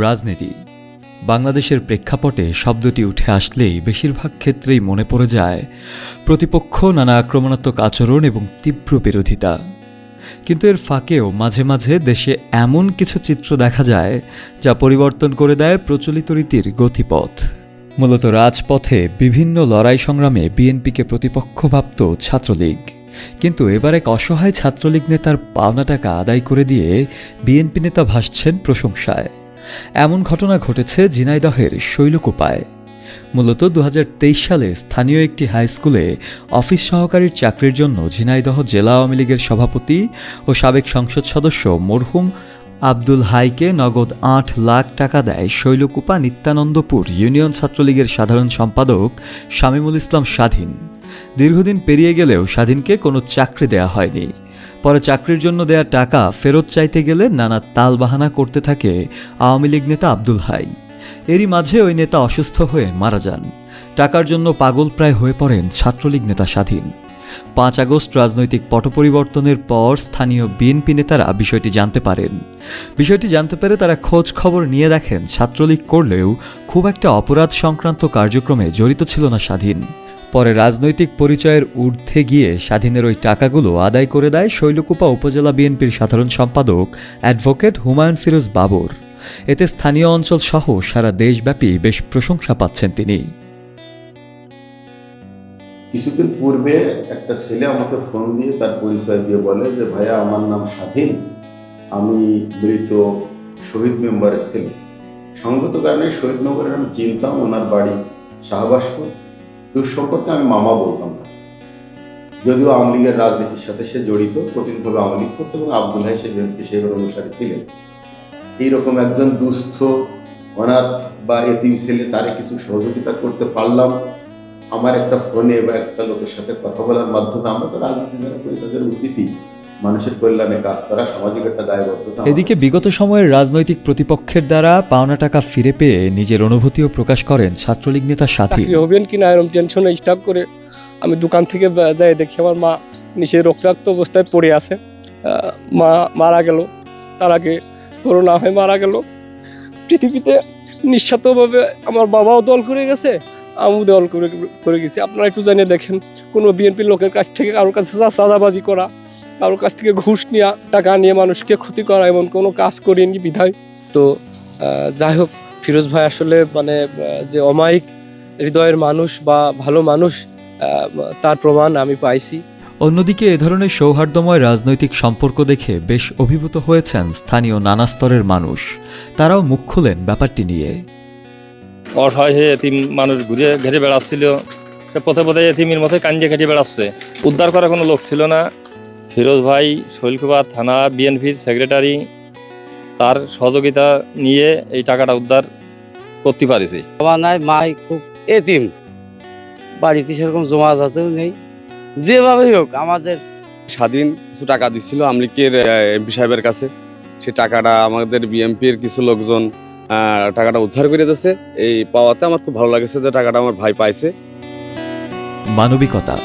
রাজনীতি বাংলাদেশের প্রেক্ষাপটে শব্দটি উঠে আসলেই বেশিরভাগ ক্ষেত্রেই মনে পড়ে যায় প্রতিপক্ষ, নানা আক্রমণাত্মক আচরণ এবং তীব্র বিরোধিতা। কিন্তু এর ফাঁকেও মাঝে মাঝে দেশে এমন কিছু চিত্র দেখা যায় যা পরিবর্তন করে দেয় প্রচলিত রীতির গতিপথ। মূলত রাজপথে বিভিন্ন লড়াই সংগ্রামে বিএনপিকে প্রতিপক্ষ ভাবত ছাত্রলীগ, কিন্তু এবার এক অসহায় ছাত্রলীগ নেতার পাওনা টাকা আদায় করে দিয়ে বিএনপি নেতা ভাসছেন প্রশংসায়। এমন ঘটনা ঘটেছে ঝিনাইদহের শৈলকুপায়। মূলত 2023 সালে স্থানীয় একটি হাইস্কুলে অফিস সহকারীর চাকরির জন্য ঝিনাইদহ জেলা আওয়ামী লীগের সভাপতি ও সাবেক সংসদ সদস্য মরহুম আব্দুল হাইকে নগদ 8 লাখ টাকা দেয় শৈলকুপা নিত্যানন্দপুর ইউনিয়ন ছাত্রলীগের সাধারণ সম্পাদক শামীমুল ইসলাম স্বাধীন। দীর্ঘদিন পেরিয়ে গেলেও স্বাধীনকে কোনো চাকরি দেয়া হয়নি। পরে চাকরির জন্য দেয়া টাকা ফেরত চাইতে গেলে নানা তালবাহানা করতে থাকে আওয়ামী লীগ নেতা আব্দুল হাই। এরই মাঝে ওই নেতা অসুস্থ হয়ে মারা যান। টাকার জন্য পাগল প্রায় হয়ে পড়েন ছাত্রলীগ নেতা স্বাধীন। 5 আগস্ট রাজনৈতিক পট পরিবর্তনের পর স্থানীয় বিএনপি নেতারা বিষয়টি জানতে পারেন। বিষয়টি জানতে পেরে তারা খোঁজ খবর নিয়ে দেখেন ছাত্রলীগ করলেও খুব একটা অপরাধ সংক্রান্ত কার্যক্রমে জড়িত ছিল না স্বাধীন। পরে রাজনৈতিক পরিচয়ের ঊর্ধ্বে গিয়ে স্বাধীনের ওই টাকাগুলো আদায় করে দেয় শৈলকুপা উপজেলা বিএনপির সাধারণ সম্পাদক অ্যাডভোকেট হুমায়ুন ফিরোজ বাবর। এতে স্থানীয় অঞ্চল সহ সারা দেশব্যাপী বেশ প্রশংসা পাচ্ছেন তিনি। কিছুদিন পূর্বে একটা ছেলে আমাকে ফোন দিয়ে তার পরিচয় দিয়ে বলে যে ভাইয়া, আমার নাম স্বাধীন, আমি মৃত শহীদ মেম্বারের ছেলে। সঙ্গত কারণে শহীদ মেম্বারের আমি চিনতাম, ওনার বাড়ি শাহবাজপুর। দুঃসম্পর্কে আমি মামা বলতাম তাকে। যদিও আওয়ামী লীগের রাজনীতির সাথে সে জড়িত, কঠিনভাবে আওয়ামী লীগ করতো এবং আব্দুল হাই সেবার অনুসারী ছিলেন। এইরকম একজন দুস্থ, অনাথ বা এতিম ছেলে, তারে কিছু সহযোগিতা করতে পারলাম আমার একটা ফোনে বা একটা লোকের সাথে কথা বলার মাধ্যমে। আমরা তো রাজনীতি যারা করি তাদের উচিতই মানুষের কল্যাণে কাজ করা, সামাজিক একটা দায়বদ্ধতা। এদিকে বিগত সময়ের রাজনৈতিক প্রতিপক্ষের দ্বারা পাওনা টাকা ফিরে পেয়ে নিজের অনুভূতিও প্রকাশ করেন ছাত্রলীগ নেতা স্বাধীন। হবেন কিনা এরকম টেনশনে স্টাফ করে আমি দোকান থেকে যাই দেখি আমার মা নিচে রক্তাক্ত অবস্থায় পড়ে আছে। মা মারা গেল, তার আগে করোনা হয়ে মারা গেল। পৃথিবীতে নিঃস্বার্থভাবে আমার বাবাও দল করে গেছে, আমিও দল করে গেছি। আপনারা একটু জানিয়ে দেখেন, কোনো বিএনপির লোকের কাছ থেকে কারোর কাছে চাঁদাবাজি করা, কারোর কাছ থেকে ঘুষ নেওয়া, টাকা নিয়ে মানুষকে ক্ষতি করা, এমন কোনো কাজ করিনি বিধায়। তো যাই হোক, ফিরোজ ভাই আসলে যে অমায়িক হৃদয়ের মানুষ বা ভালো মানুষ, তার প্রমাণ আমি পাইছি। অন্যদিকে এ ধরনের সৌহার্দ্যময় রাজনৈতিক সম্পর্ক দেখে বেশ অভিভূত হয়েছেন স্থানীয় নানা স্তরের মানুষ। তারাও মুখ খুলেন ব্যাপারটি নিয়ে। অসহায় হয়ে এতিম মানুষ ঘুরে ঘেরে বেড়াচ্ছিল, পথে পথে এতিমের মতো কান্দিয়ে ঘেটে বেড়াচ্ছে। উদ্ধার করার কোনো লোক ছিল না। ফিরোজ ভাই শৈলকুপা থানা বিএনপির সেক্রেটারি, তার সহযোগিতা নিয়ে এই টাকাটা উদ্ধার করতে পারেছি। বাবা নাই, মাই খুব এতিম, বাড়িতে সেরকম জমা যাতেও নেই। যেভাবেই হোক আমাদের স্বাধীন কিছু টাকা দিচ্ছিল আওয়ামী লীগের এমপি সাহেবের কাছে। সে টাকাটা আমাদের বিএনপির কিছু লোকজন টাকাটা উদ্ধার করে দিয়েছে। এই পাওয়াতে আমার খুব ভালো লাগছে যে টাকাটা আমার ভাই পাইছে। মানবিকতা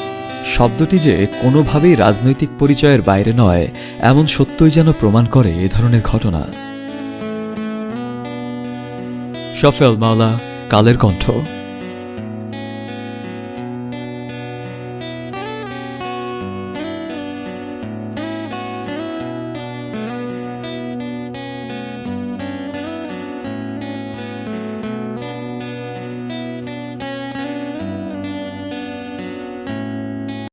শব্দটি যে কোনোভাবেই রাজনৈতিক পরিচয়ের বাইরে নয়, এমন সত্যই যেন প্রমাণ করে এ ধরনের ঘটনা। শফেল মাওলা, কালের কণ্ঠ।